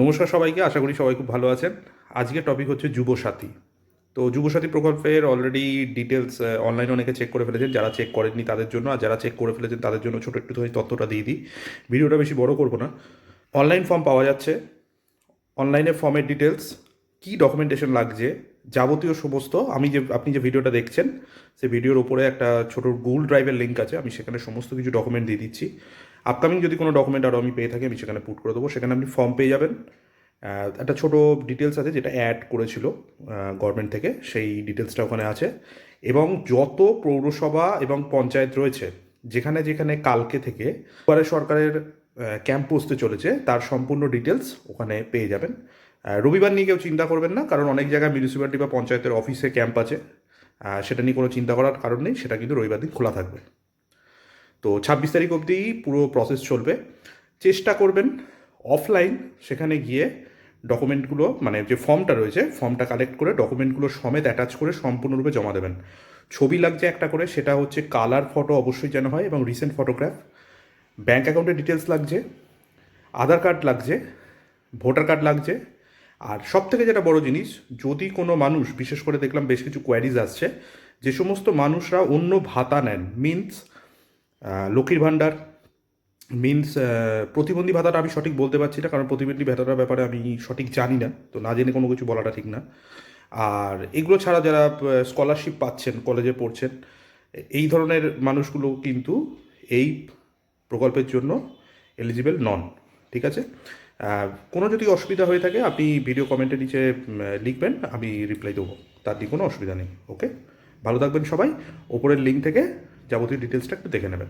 নমস্কার সবাইকে, আশা করি সবাই খুব ভালো আছেন। আজকের টপিক হচ্ছে যুবসাথী। তো যুবসাথী প্রকল্পের অলরেডি ডিটেলস অনলাইনে অনেকে চেক করে ফেলেছেন, যারা চেক করেননি তাদের জন্য, আর যারা চেক করে ফেলেছেন তাদের জন্য ছোটো একটু তথ্যটা দিয়ে দিই। ভিডিওটা বেশি বড় করবো না। অনলাইন ফর্ম পাওয়া যাচ্ছে, অনলাইনে ফর্মের ডিটেলস, কী ডকুমেন্টেশন লাগছে, যাবতীয় সমস্ত আপনি যে ভিডিওটা দেখছেন সেই ভিডিওর ওপরে একটা ছোটো গুগল ড্রাইভের লিঙ্ক আছে, আমি সেখানে সমস্ত কিছু ডকুমেন্ট দিয়ে দিচ্ছি। আপকামিং যদি কোনো ডকুমেন্ট আরও আমি পেয়ে থাকি আমি সেখানে পুট করে দেবো, সেখানে আপনি ফর্ম পেয়ে যাবেন। একটা ছোটো ডিটেলস আছে যেটা অ্যাড করেছিল গভর্নমেন্ট থেকে, সেই ডিটেলসটা ওখানে আছে। এবং যত পৌরসভা এবং পঞ্চায়েত রয়েছে, যেখানে যেখানে কালকে থেকে এবারে সরকারের ক্যাম্প বসতে চলেছে, তার সম্পূর্ণ ডিটেলস ওখানে পেয়ে যাবেন। রবিবার নিয়ে কেউ চিন্তা করবেন না, কারণ অনেক জায়গায় মিউনিসিপ্যালিটি বা পঞ্চায়েতের অফিসে ক্যাম্প আছে। সেটা নিয়ে কোনো চিন্তা করার কারণ নেই, সেটা কিন্তু রবিবার দিন খোলা থাকবে। তো 26 তারিখ অবধি পুরো প্রসেস চলবে। চেষ্টা করবেন অফলাইন সেখানে গিয়ে ডকুমেন্টগুলো, মানে যে ফর্মটা রয়েছে ফর্মটা কালেক্ট করে ডকুমেন্টগুলো সমেত অ্যাটাচ করে সম্পূর্ণরূপে জমা দেবেন। ছবি লাগছে একটা করে, সেটা হচ্ছে কালার ফটো অবশ্যই যেন হয়, এবং রিসেন্ট ফটোগ্রাফ। ব্যাঙ্ক অ্যাকাউন্টের ডিটেলস লাগছে, আধার কার্ড লাগছে, ভোটার কার্ড লাগছে। আর সব থেকে যেটা বড় জিনিস, যদি কোনো মানুষ, বিশেষ করে দেখলাম বেশ কিছু কোয়ারিজ আসছে, যে সমস্ত মানুষরা অন্য ভাতা নেন, মিনস লক্ষ্মীর ভাণ্ডার, মিনস প্রতিবন্ধী ভাতাটা আমি সঠিক বলতে পারছি না, কারণ প্রতিবন্ধী ভাতাটার ব্যাপারে আমি সঠিক জানি না, তো না জেনে কোনো কিছু বলাটা ঠিক না। আর এগুলো ছাড়া যারা স্কলারশিপ পাচ্ছেন, কলেজে পড়ছেন, এই ধরনের মানুষগুলো কিন্তু এই প্রকল্পের জন্য এলিজিবল নন। ঠিক আছে? কোনো যদি অসুবিধা হয়ে থাকে আপনি ভিডিও কমেন্টের নিচে লিখবেন, আমি রিপ্লাই দেবো, তার দিয়ে কোনো অসুবিধা নেই। ওকে, ভালো থাকবেন সবাই। ওপরের লিঙ্ক থেকে যাবতীয় ডিটেলসটা একটু দেখে নেবেন।